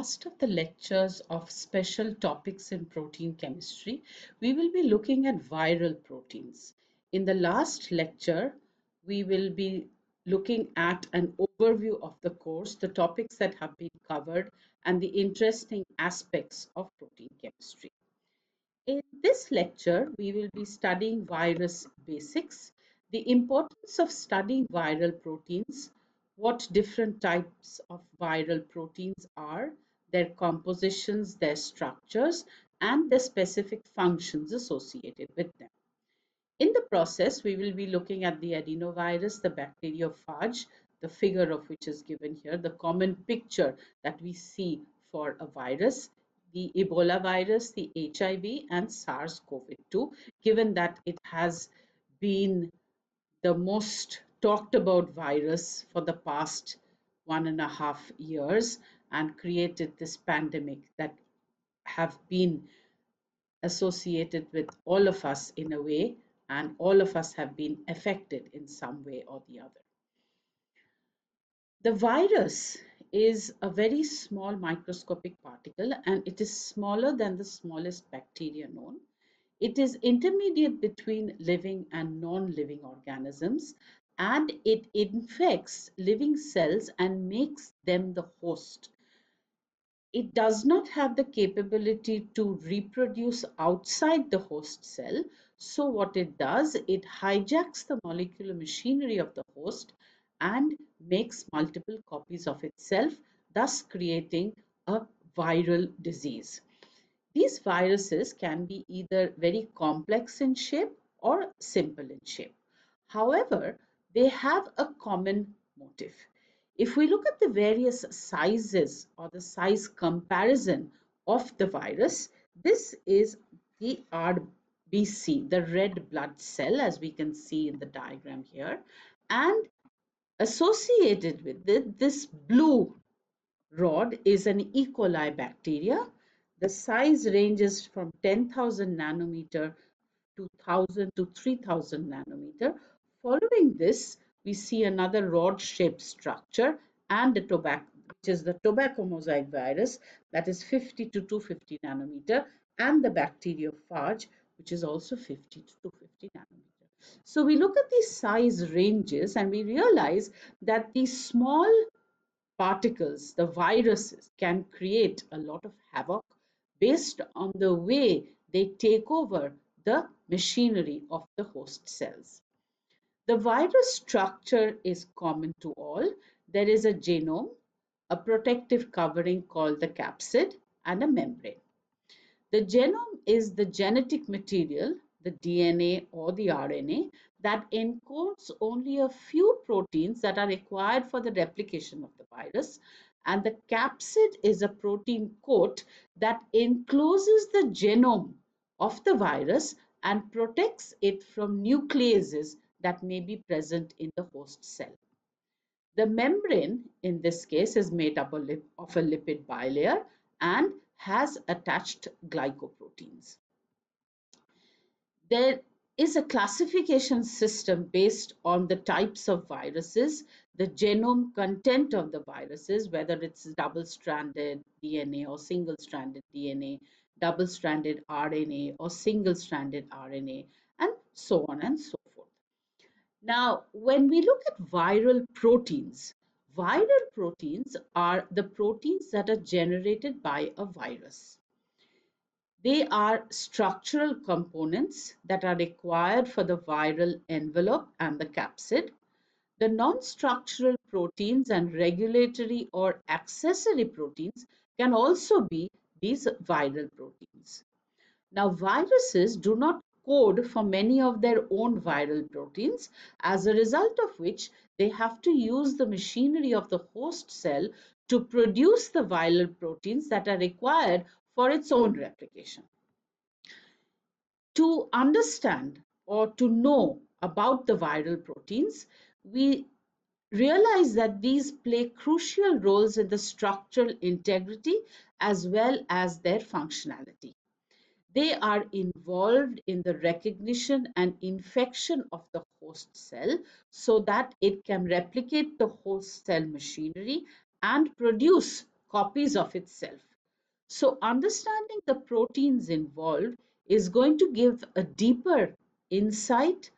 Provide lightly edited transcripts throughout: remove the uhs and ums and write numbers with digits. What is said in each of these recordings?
last of the lectures of special topics in protein chemistry, we will be looking at viral proteins. In the last lecture, we will be looking at an overview of the course, the topics that have been covered, and the interesting aspects of protein chemistry. In this lecture, we will be studying virus basics, the importance of studying viral proteins, what different types of viral proteins are, their compositions, their structures, and the specific functions associated with them. In the process, we will be looking at the adenovirus, the bacteriophage, the figure of which is given here, the common picture that we see for a virus, the Ebola virus, the HIV, and SARS-CoV-2, given that it has been the most talked about virus for the past 1.5 years and created this pandemic that have been associated with all of us in a way, and all of us have been affected in some way or the other. The virus is a very small microscopic particle, and it is smaller than the smallest bacteria known. It is intermediate between living and non-living organisms, and it infects living cells and makes them the host. It does not have the capability to reproduce outside the host cell. So what it does, it hijacks the molecular machinery of the host and makes multiple copies of itself, thus creating a viral disease. These viruses can be either very complex in shape or simple in shape. However, they have a common motif. If we look at the various sizes or the size comparison of the virus, this is the RBC, the red blood cell, as we can see in the diagram here, and associated with it, this blue rod is an E. coli bacteria. The size ranges from 10,000 nanometer to 1,000 to 3,000 nanometer. Following this, we see another rod-shaped structure and a tobacco, which is the tobacco mosaic virus, that is 50 to 250 nanometer, and the bacteriophage, which is also 50 to 250 nanometer. So we look at these size ranges and we realize that these small particles, the viruses, can create a lot of havoc based on the way they take over the machinery of the host cells. The virus structure is common to all. There is a genome, a protective covering called the capsid, and a membrane. The genome is the genetic material, the DNA or the RNA, that encodes only a few proteins that are required for the replication of the virus. And the capsid is a protein coat that encloses the genome of the virus and protects it from nucleases that may be present in the host cell. The membrane, in this case, is made up of a lipid bilayer and has attached glycoproteins. There is a classification system based on the types of viruses, the genome content of the viruses, whether it's double-stranded DNA or single-stranded DNA, double-stranded RNA or single-stranded RNA, and so on and so forth. Now, when we look at viral proteins are the proteins that are generated by a virus. They are structural components that are required for the viral envelope and the capsid. The non-structural proteins and regulatory or accessory proteins can also be these viral proteins. Now, viruses do not code for many of their own viral proteins, as a result of which they have to use the machinery of the host cell to produce the viral proteins that are required for its own replication. To understand or to know about the viral proteins, we realize that these play crucial roles in the structural integrity as well as their functionality. They are involved in the recognition and infection of the host cell so that it can replicate the host cell machinery and produce copies of itself. So understanding the proteins involved is going to give a deeper insight,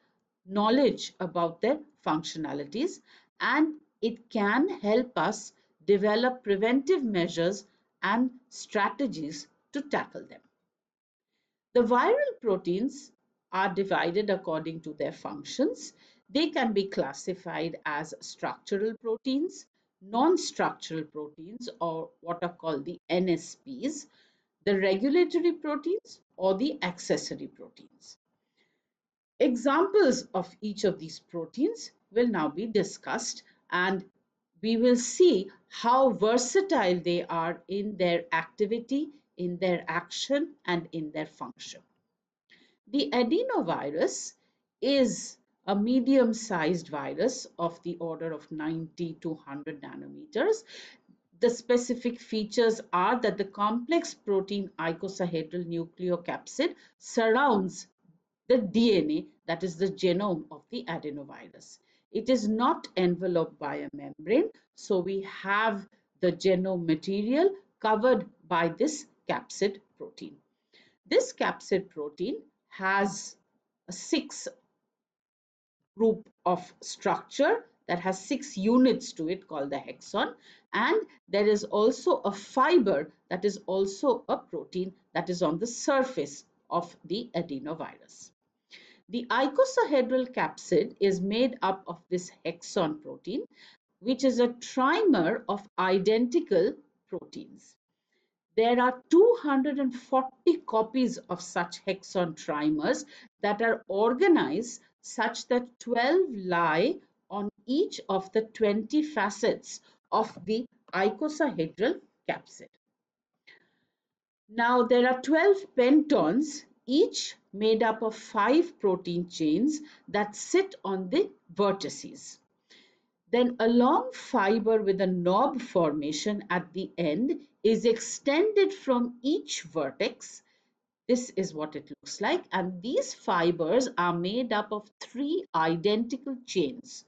knowledge about their functionalities, and it can help us develop preventive measures and strategies to tackle them. The viral proteins are divided according to their functions. They can be classified as structural proteins, non-structural proteins, or what are called the NSPs, the regulatory proteins, or the accessory proteins. Examples of each of these proteins will now be discussed, and we will see how versatile they are in their activity, in their action, and in their function. The adenovirus is a medium-sized virus of the order of 90 to 100 nanometers. The specific features are that the complex protein icosahedral nucleocapsid surrounds the DNA, that is the genome of the adenovirus. It is not enveloped by a membrane, so we have the genome material covered by this capsid protein. This capsid protein has a 6 group of structure that has 6 units to it called the hexon, and there is also a fiber that is also a protein that is on the surface of the adenovirus. The icosahedral capsid is made up of this hexon protein, which is a trimer of identical proteins. There are 240 copies of such hexon trimers that are organized such that 12 lie on each of the 20 facets of the icosahedral capsid. Now there are 12 pentons, each made up of 5 protein chains that sit on the vertices. Then a long fiber with a knob formation at the end is extended from each vertex. This is what it looks like, and these fibers are made up of 3 identical chains,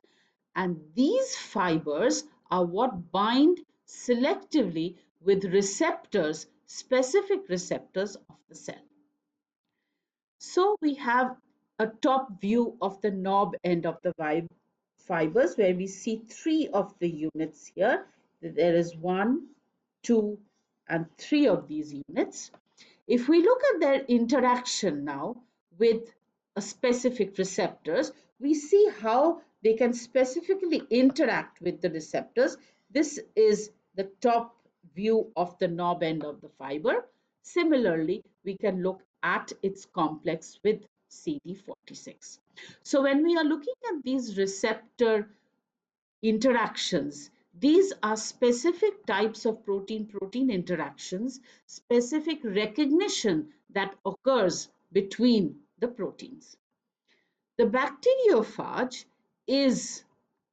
and these fibers are what bind selectively with receptors, specific receptors of the cell. So we have a top view of the knob end of the fibers, where we see 3 of the units here. There is 1, 2, and 3 of these units. If we look at their interaction now with a specific receptors, we see how they can specifically interact with the receptors. This is the top view of the knob end of the fiber. Similarly, we can look at its complex with CD46. So when we are looking at these receptor interactions, these are specific types of protein-protein interactions, specific recognition that occurs between the proteins. The bacteriophage is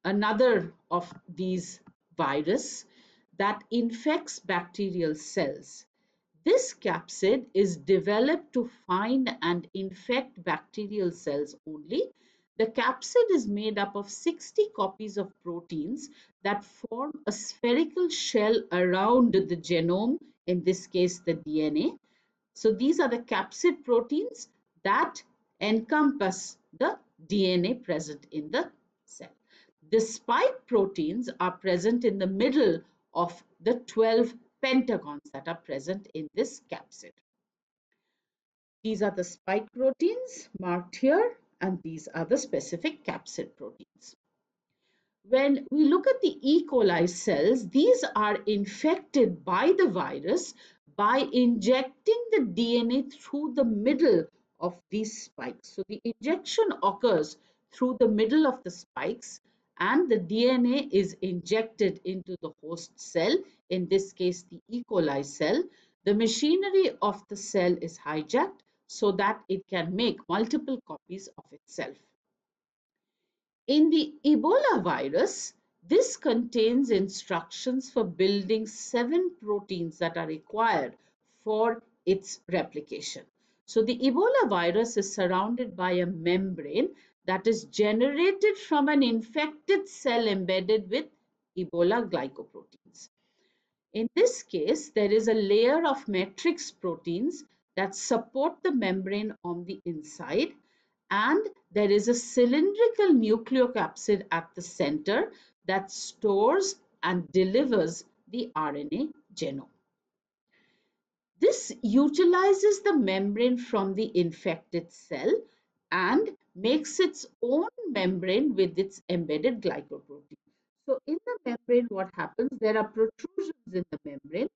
another of these virus that infects bacterial cells. This capsid is developed to find and infect bacterial cells only. The capsid is made up of 60 copies of proteins that form a spherical shell around the genome, in this case the DNA. So these are the capsid proteins that encompass the DNA present in the cell. The spike proteins are present in the middle of the 12 pentagons that are present in this capsid. These are the spike proteins marked here, and these are the specific capsid proteins. When we look at the E. coli cells, these are infected by the virus by injecting the DNA through the middle of these spikes. So the injection occurs through the middle of the spikes, and the DNA is injected into the host cell, in this case the E. coli cell. The machinery of the cell is hijacked so that it can make multiple copies of itself. In the Ebola virus, this contains instructions for building 7 proteins that are required for its replication. So the Ebola virus is surrounded by a membrane that is generated from an infected cell embedded with Ebola glycoproteins. In this case, there is a layer of matrix proteins that support the membrane on the inside, and there is a cylindrical nucleocapsid at the center that stores and delivers the RNA genome. This utilizes the membrane from the infected cell and makes its own membrane with its embedded glycoprotein. So in the membrane, what happens? There are protrusions in the membrane.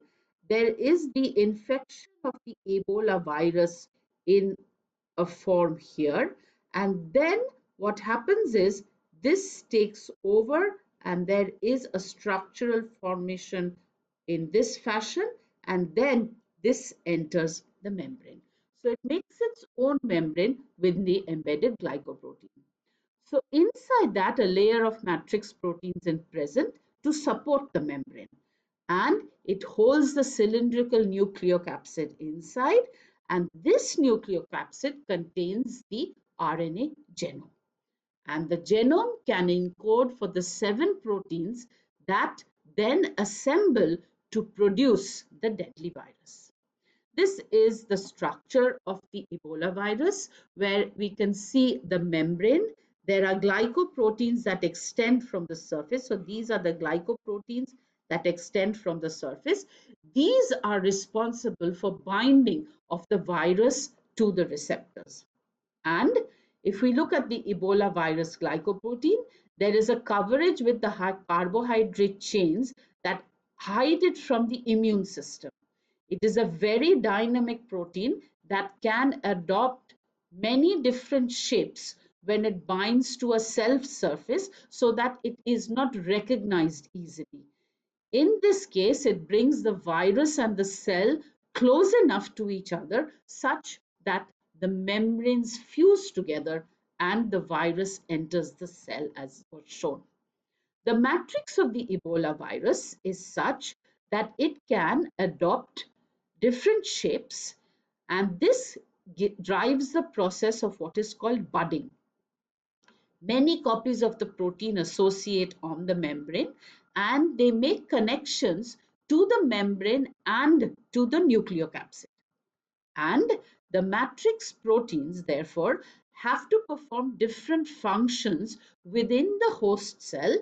There is the infection of the Ebola virus in a form here. And then what happens is this takes over and there is a structural formation in this fashion, and then this enters the membrane. So it makes its own membrane with the embedded glycoprotein. So inside that, a layer of matrix proteins is present to support the membrane. And it holds the cylindrical nucleocapsid inside. And this nucleocapsid contains the RNA genome. And the genome can encode for the 7 proteins that then assemble to produce the deadly virus. This is the structure of the Ebola virus, where we can see the membrane. There are glycoproteins that extend from the surface. So these are the glycoproteins that extend from the surface. These are responsible for binding of the virus to the receptors. And if we look at the Ebola virus glycoprotein, there is a coverage with the carbohydrate chains that hide it from the immune system. It is a very dynamic protein that can adopt many different shapes when it binds to a cell surface so that it is not recognized easily. In this case, it brings the virus and the cell close enough to each other such that the membranes fuse together and the virus enters the cell as was shown. The matrix of the Ebola virus is such that it can adopt different shapes, and this drives the process of what is called budding. Many copies of the protein associate on the membrane and they make connections to the membrane and to the nucleocapsid. And the matrix proteins, therefore, have to perform different functions within the host cell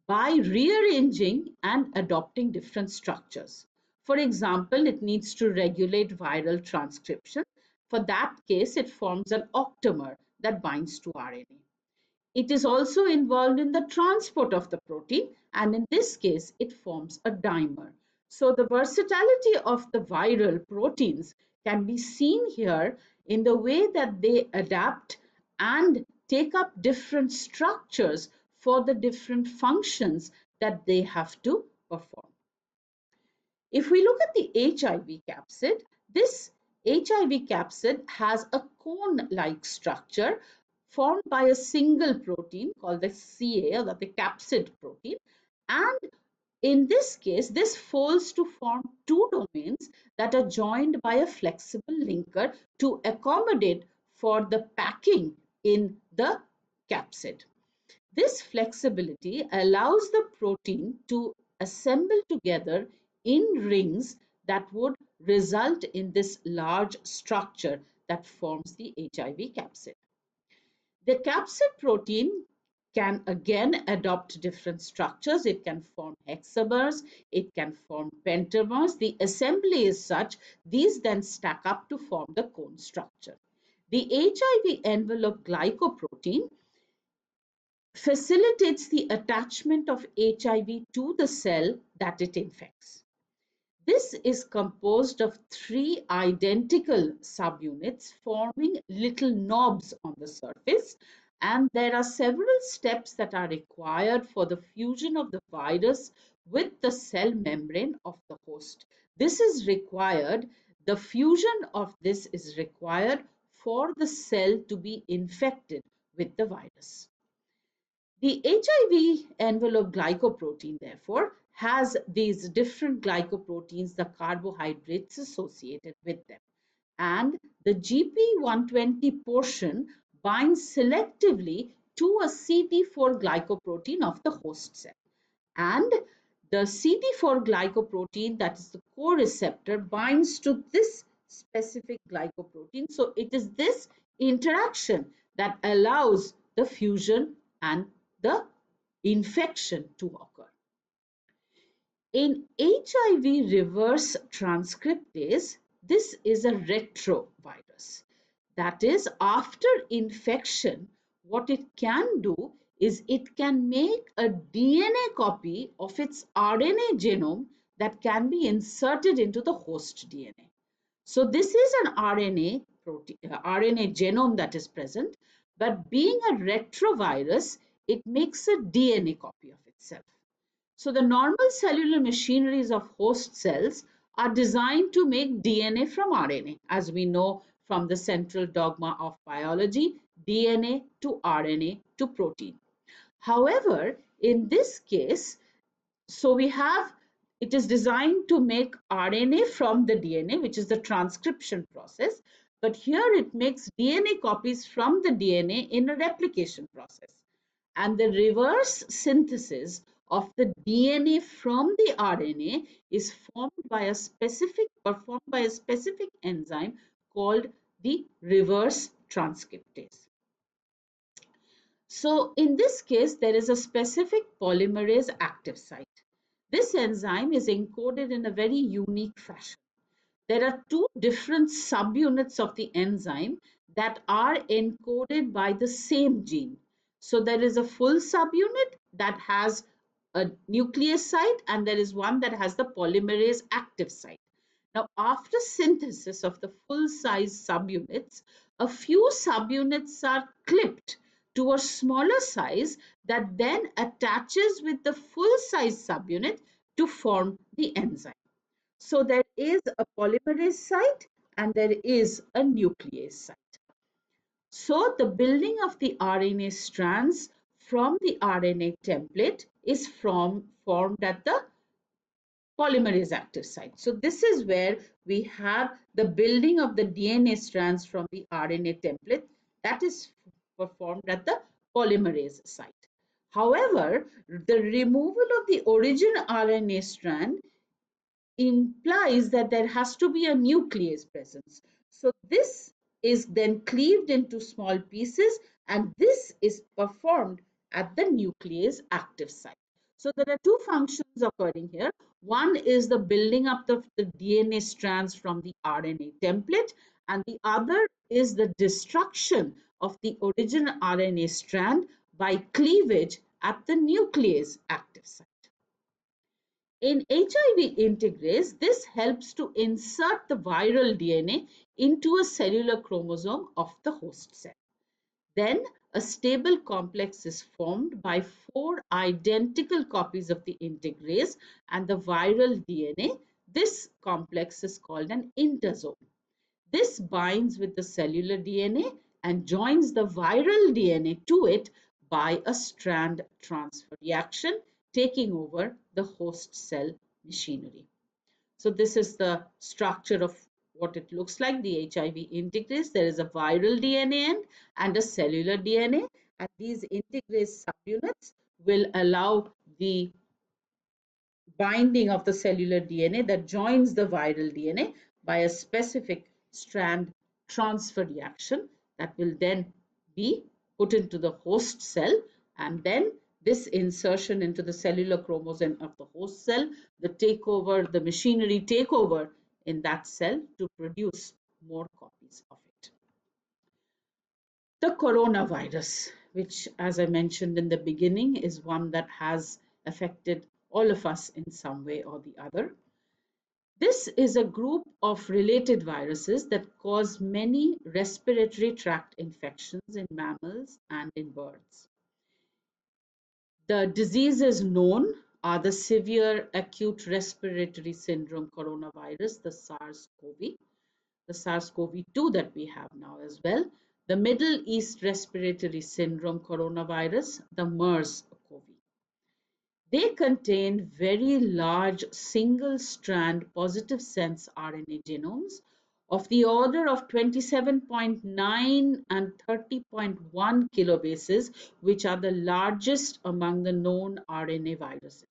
by rearranging and adopting different structures. For example, it needs to regulate viral transcription. For that case, it forms an octamer that binds to RNA. It is also involved in the transport of the protein, and in this case, it forms a dimer. So the versatility of the viral proteins can be seen here in the way that they adapt and take up different structures for the different functions that they have to perform. If we look at the HIV capsid, this HIV capsid has a cone-like structure formed by a single protein called the CA, or the capsid protein. And in this case, this folds to form 2 domains that are joined by a flexible linker to accommodate for the packing in the capsid. This flexibility allows the protein to assemble together in rings that would result in this large structure that forms the HIV capsid. The capsid protein can again adopt different structures. It can form hexamers, it can form pentamers. The assembly is such, these then stack up to form the cone structure. The HIV envelope glycoprotein facilitates the attachment of HIV to the cell that it infects. This is composed of 3 identical subunits forming little knobs on the surface, and there are several steps that are required for the fusion of the virus with the cell membrane of the host. This is required, the fusion of this is required for the cell to be infected with the virus. The HIV envelope glycoprotein, therefore, has these different glycoproteins, the carbohydrates associated with them. And the GP120 portion binds selectively to a CT4 glycoprotein of the host cell. And The CD4 glycoprotein, that is the co-receptor, binds to this specific glycoprotein. So it is this interaction that allows the fusion and the infection to occur. In HIV reverse transcriptase, this is a retrovirus. That is, after infection, what it can do is it can make a DNA copy of its RNA genome that can be inserted into the host DNA. So this is an RNA protein, RNA genome that is present, but being a retrovirus, it makes a DNA copy of itself. So the normal cellular machineries of host cells are designed to make DNA from RNA, as we know from the central dogma of biology, DNA to RNA to protein. However, in this case, so we have, it is designed to make RNA from the DNA, which is the transcription process, but here it makes DNA copies from the DNA in a replication process. And the reverse synthesis of the DNA from the RNA is performed by a specific enzyme called the reverse transcriptase. So in this case, there is a specific polymerase active site. This enzyme is encoded in a very unique fashion. There are two different subunits of the enzyme that are encoded by the same gene. So there is a full subunit that has a nuclease site, and there is one that has the polymerase active site. Now, after synthesis of the full size subunits, a few subunits are clipped to a smaller size that then attaches with the full size subunit to form the enzyme. So there is a polymerase site and there is a nuclease site. So the building of the RNA strands from the RNA template is formed at the polymerase active site. So this is where we have the building of the DNA strands from the RNA template that is performed at the polymerase site. However, the removal of the original RNA strand implies that there has to be a nuclease presence. So this is then cleaved into small pieces and this is performed at the nuclease active site. So there are two functions occurring here. One is the building up of the DNA strands from the RNA template, and the other is the destruction of the original RNA strand by cleavage at the nuclease active site. In HIV integrase, this helps to insert the viral DNA into a cellular chromosome of the host cell. Then a stable complex is formed by 4 identical copies of the integrase and the viral DNA. This complex is called an intersome. This binds with the cellular DNA and joins the viral DNA to it by a strand transfer reaction, taking over the host cell machinery. So this is the structure of what it looks like, the HIV integrase. There is a viral DNA end and a cellular DNA, and these integrase subunits will allow the binding of the cellular DNA that joins the viral DNA by a specific strand transfer reaction that will then be put into the host cell, and then this insertion into the cellular chromosome of the host cell, the machinery takeover in that cell to produce more copies of it. The coronavirus, which as I mentioned in the beginning, is one that has affected all of us in some way or the other. This is a group of related viruses that cause many respiratory tract infections in mammals and in birds. The diseases known are the severe acute respiratory syndrome coronavirus, the SARS-CoV, the SARS-CoV-2 that we have now as well, the Middle East respiratory syndrome coronavirus, the MERS-CoV. They contain very large single-strand positive sense RNA genomes of the order of 27.9 and 30.1 kilobases, which are the largest among the known RNA viruses.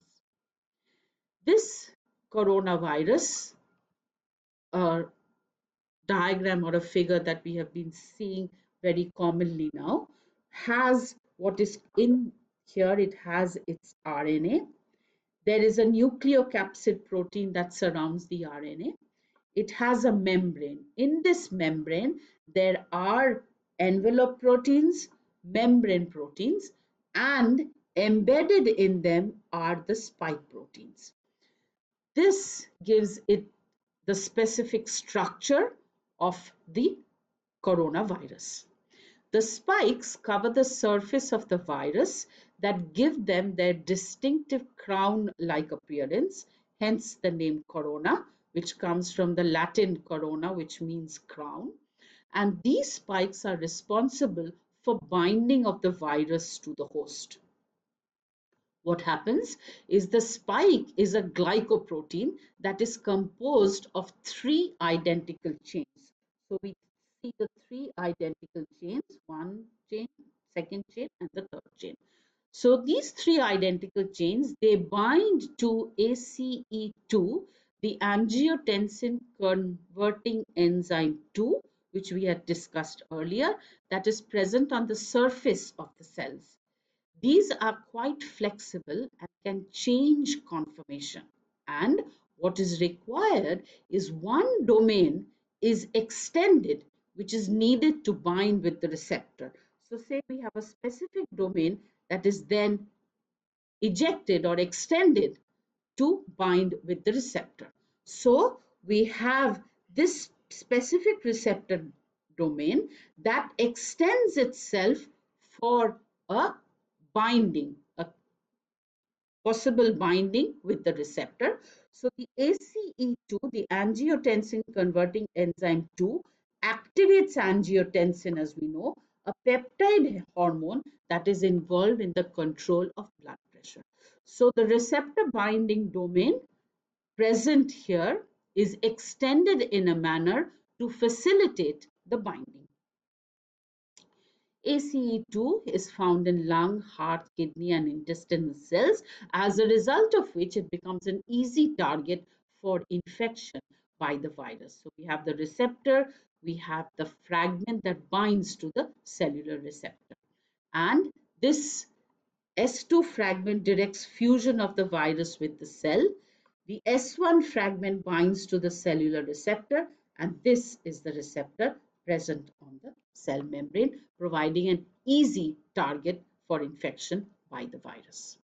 This coronavirus uh, diagram or a figure that we have been seeing very commonly now has what is in here. It has its RNA. There is a nucleocapsid protein that surrounds the RNA. It has a membrane. In this membrane, there are envelope proteins, membrane proteins, and embedded in them are the spike proteins. This gives it the specific structure of the coronavirus. The spikes cover the surface of the virus that give them their distinctive crown-like appearance, hence the name corona, which comes from the Latin corona, which means crown. And these spikes are responsible for binding of the virus to the host. What happens is the spike is a glycoprotein that is composed of three identical chains. So we see the three identical chains, one chain, second chain, and the third chain. So these three identical chains, they bind to ACE2, the angiotensin converting enzyme 2, which we had discussed earlier, that is present on the surface of the cells. These are quite flexible and can change conformation. And what is required is one domain is extended, which is needed to bind with the receptor. So say we have a specific domain that is then ejected or extended to bind with the receptor. So we have this specific receptor domain that extends itself for a binding, a possible binding with the receptor. So the ACE2, the angiotensin converting enzyme 2, activates angiotensin, as we know, a peptide hormone that is involved in the control of blood pressure. So the receptor binding domain present here is extended in a manner to facilitate the binding. ACE2 is found in lung, heart, kidney, and intestinal cells, as a result of which it becomes an easy target for infection by the virus. So we have the receptor, we have the fragment that binds to the cellular receptor. And this S2 fragment directs fusion of the virus with the cell. The S1 fragment binds to the cellular receptor, and this is the receptor present on the cell membrane, providing an easy target for infection by the virus.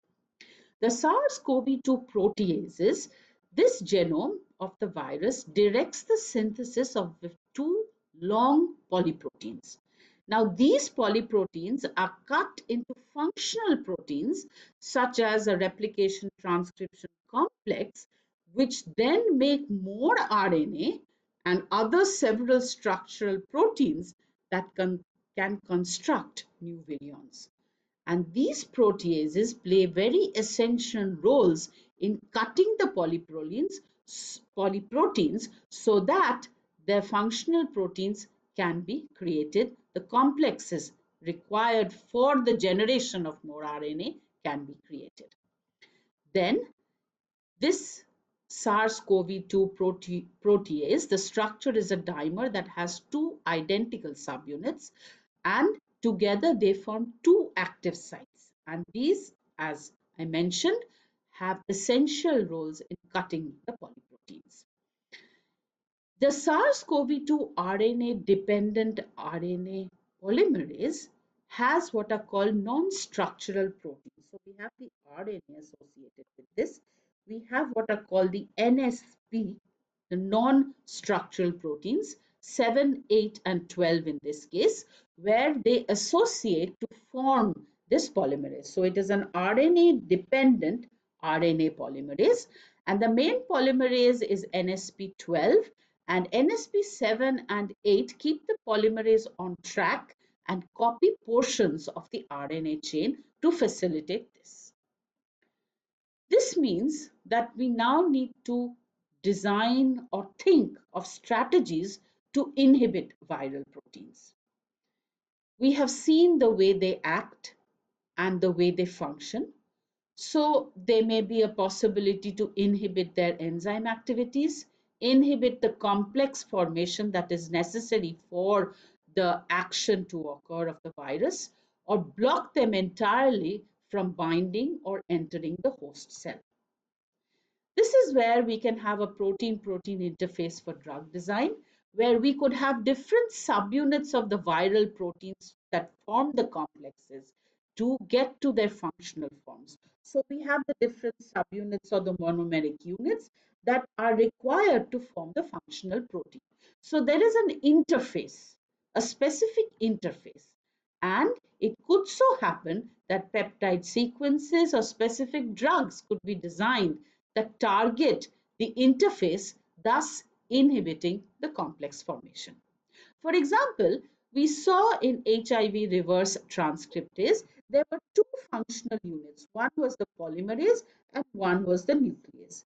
The SARS-CoV-2 proteases, this genome of the virus directs the synthesis of the two long polyproteins. Now, these polyproteins are cut into functional proteins such as a replication transcription complex, which then make more RNA and other several structural proteins that can construct new virions. And these proteases play very essential roles in cutting the polyproteins so that their functional proteins can be created. The complexes required for the generation of more RNA can be created. Then this SARS-CoV-2 protease, the structure is a dimer that has two identical subunits, and together they form two active sites. And these, as I mentioned, have essential roles in cutting the polyproteins. The SARS-CoV-2 RNA-dependent RNA polymerase has what are called non-structural proteins. So we have the RNA associated with this. We have what are called the NSP, the non-structural proteins, 7, 8, and 12 in this case, where they associate to form this polymerase. So it is an RNA-dependent RNA polymerase, and the main polymerase is NSP12, and NSP7 and 8 keep the polymerase on track and copy portions of the RNA chain to facilitate this. This means that we now need to design or think of strategies to inhibit viral proteins. We have seen the way they act and the way they function. So there may be a possibility to inhibit their enzyme activities, inhibit the complex formation that is necessary for the action to occur of the virus, or block them entirely from binding or entering the host cell. This is where we can have a protein-protein interface for drug design, where we could have different subunits of the viral proteins that form the complexes to get to their functional forms. So we have the different subunits or the monomeric units that are required to form the functional protein. So there is an interface, a specific interface. And it could so happen that peptide sequences or specific drugs could be designed that target the interface, thus inhibiting the complex formation. For example, we saw in HIV reverse transcriptase, there were two functional units. One was the polymerase and one was the nuclease.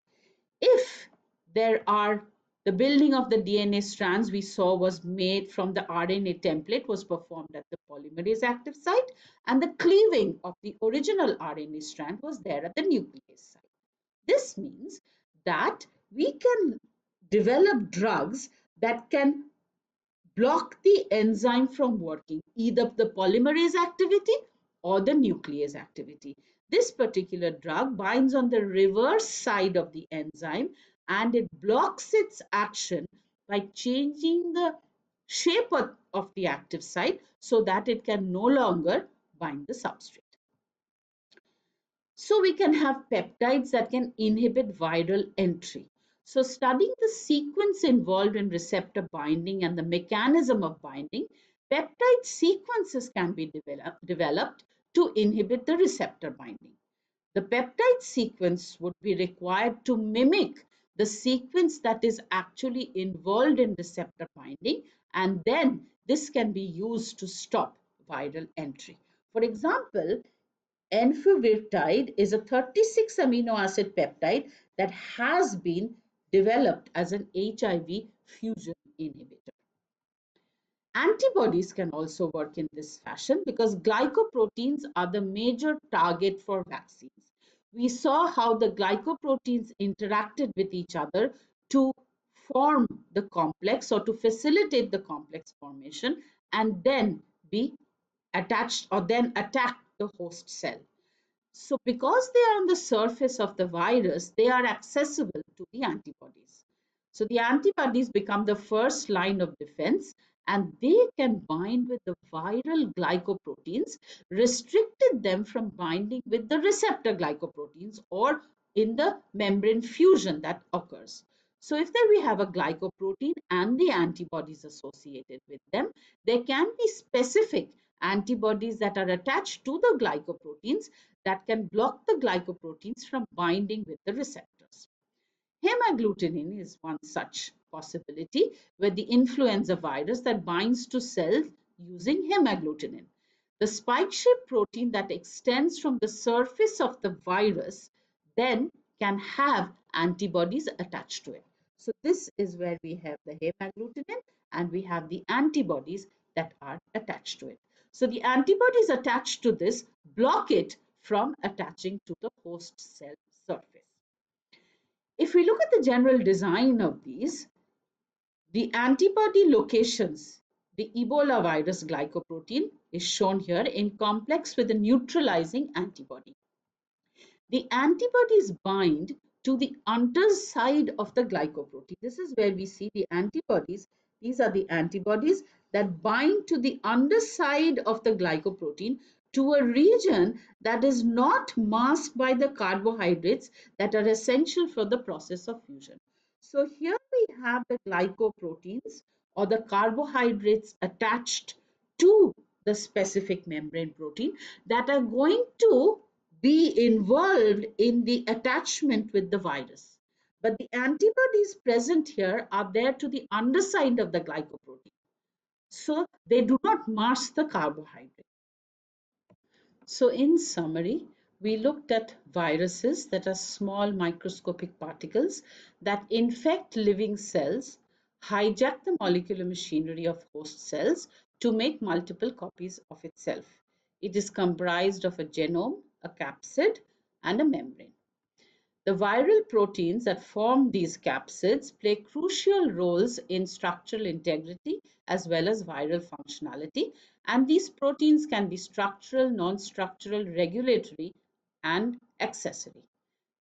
If there are the building of the DNA strands we saw was made from the RNA template was performed at the polymerase active site, and the cleaving of the original RNA strand was there at the nuclease site. This means that we can develop drugs that can block the enzyme from working, either the polymerase activity or the nuclease activity. This particular drug binds on the reverse side of the enzyme and it blocks its action by changing the shape of the active site so that it can no longer bind the substrate. So we can have peptides that can inhibit viral entry. So studying the sequence involved in receptor binding and the mechanism of binding, peptide sequences can be developed to inhibit the receptor binding. The peptide sequence would be required to mimic the sequence that is actually involved in receptor binding, and then this can be used to stop viral entry. For example, enfuvirtide is a 36 amino acid peptide that has been developed as an HIV fusion inhibitor. Antibodies can also work in this fashion because glycoproteins are the major target for vaccines. We saw how the glycoproteins interacted with each other to form the complex or to facilitate the complex formation and then be attached or then attack the host cell. So because they are on the surface of the virus, they are accessible to the antibodies. So the antibodies become the first line of defense and they can bind with the viral glycoproteins, restricted them from binding with the receptor glycoproteins or in the membrane fusion that occurs. So if there we have a glycoprotein and the antibodies associated with them, there can be specific antibodies that are attached to the glycoproteins that can block the glycoproteins from binding with the receptors. Hemagglutinin is one such possibility where the influenza virus that binds to cells using hemagglutinin. The spike-shaped protein that extends from the surface of the virus then can have antibodies attached to it. So this is where we have the hemagglutinin and we have the antibodies that are attached to it. So the antibodies attached to this block it from attaching to the host cell surface. If we look at the general design of these, the antibody locations, the Ebola virus glycoprotein is shown here in complex with a neutralizing antibody. The antibodies bind to the underside of the glycoprotein. This is where we see the antibodies. These are the antibodies that bind to the underside of the glycoprotein to a region that is not masked by the carbohydrates that are essential for the process of fusion. So here we have the glycoproteins or the carbohydrates attached to the specific membrane protein that are going to be involved in the attachment with the virus. But the antibodies present here are there to the underside of the glycoprotein. So they do not mask the carbohydrate. So in summary, we looked at viruses that are small microscopic particles that infect living cells, hijack the molecular machinery of host cells to make multiple copies of itself. It is comprised of a genome, a capsid, and a membrane. The viral proteins that form these capsids play crucial roles in structural integrity as well as viral functionality, and these proteins can be structural, non-structural, regulatory, and accessory.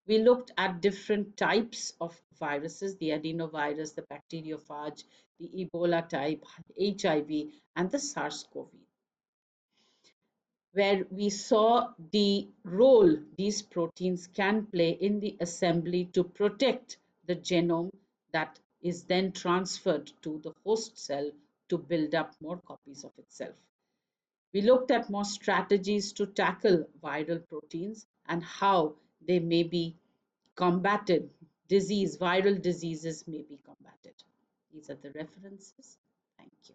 We looked at different types of viruses, the adenovirus, the bacteriophage, the Ebola type, HIV, and the SARS-CoV, where we saw the role these proteins can play in the assembly to protect the genome that is then transferred to the host cell to build up more copies of itself. We looked at more strategies to tackle viral proteins and how they may be combated, viral diseases may be combated. These are the references. Thank you.